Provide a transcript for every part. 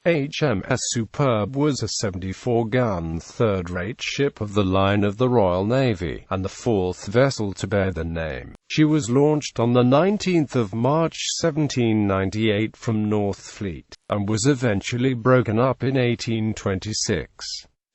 HMS Superb was a 74-gun third-rate ship of the line of the Royal Navy, and the fourth vessel to bear the name. She was launched on the 19th of March 1798 from Northfleet, and was eventually broken up in 1826.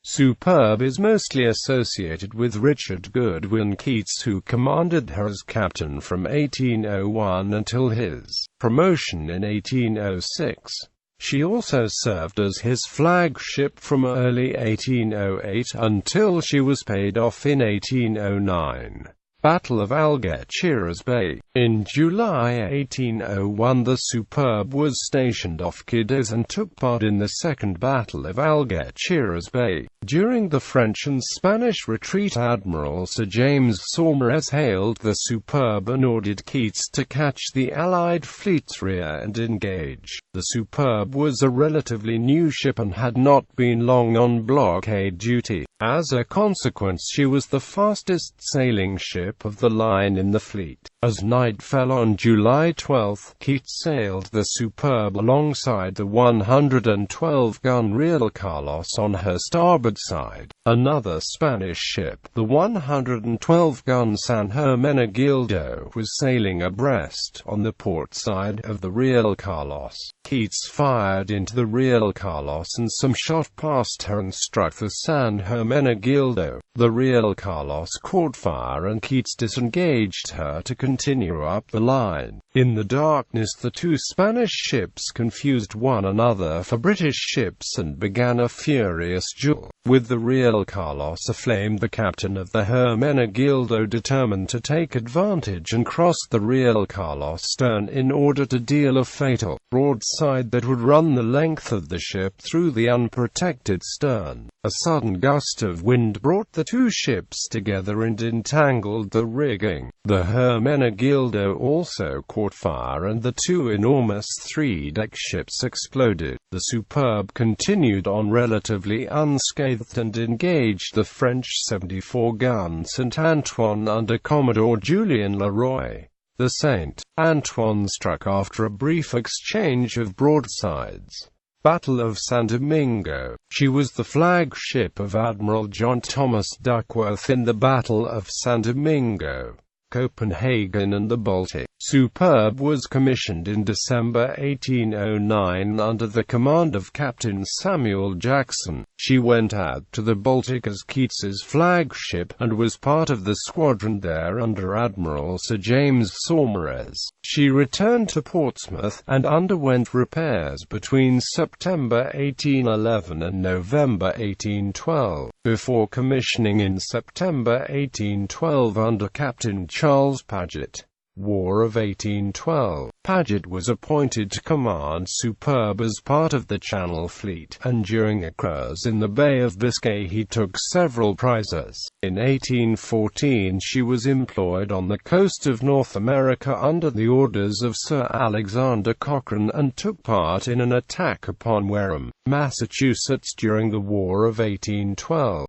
Superb is mostly associated with Richard Goodwin Keats, who commanded her as captain from 1801 until his promotion in 1806. She also served as his flagship from early 1808 until she was paid off in 1809. Battle of Algeciras Bay. In July 1801 the Superb was stationed off Cadiz and took part in the Second Battle of Algeciras Bay. During the French and Spanish retreat, Admiral Sir James Saumarez hailed the Superb and ordered Keats to catch the Allied fleet's rear and engage. The Superb was a relatively new ship and had not been long on blockade duty. As a consequence, she was the fastest sailing ship of the line in the fleet. As night fell on July 12, Keats sailed the Superb alongside the 112-gun Real Carlos on her starboard side. Another Spanish ship, the 112-gun San Hermenegildo, was sailing abreast on the port side of the Real Carlos. Keats fired into the Real Carlos and some shot past her and struck the San Hermenegildo. The Real Carlos caught fire and Keats disengaged her to continue up the line. In the darkness, the two Spanish ships confused one another for British ships and began a furious duel. With the Real Carlos aflame, the captain of the Hermenegildo determined to take advantage and crossed the Real Carlos stern in order to deal a fatal broadside that would run the length of the ship through the unprotected stern. A sudden gust of wind brought the two ships together and entangled the rigging. The Hermenegildo also caught fire and the two enormous three-deck ships exploded. The Superb continued on relatively unscathed and engaged the French 74-gun St. Antoine under Commodore Julien Leroy. The St. Antoine struck after a brief exchange of broadsides. Battle of San Domingo. She was the flagship of Admiral John Thomas Duckworth in the Battle of San Domingo, Copenhagen and the Baltic. Superb was commissioned in December 1809 under the command of Captain Samuel Jackson. She went out to the Baltic as Keats's flagship, and was part of the squadron there under Admiral Sir James Saumarez. She returned to Portsmouth, and underwent repairs between September 1811 and November 1812, before commissioning in September 1812 under Captain Charles Paget. War of 1812. Paget was appointed to command Superb as part of the Channel Fleet, and during a cruise in the Bay of Biscay he took several prizes. In 1814 she was employed on the coast of North America under the orders of Sir Alexander Cochrane, and took part in an attack upon Wareham, Massachusetts during the War of 1812.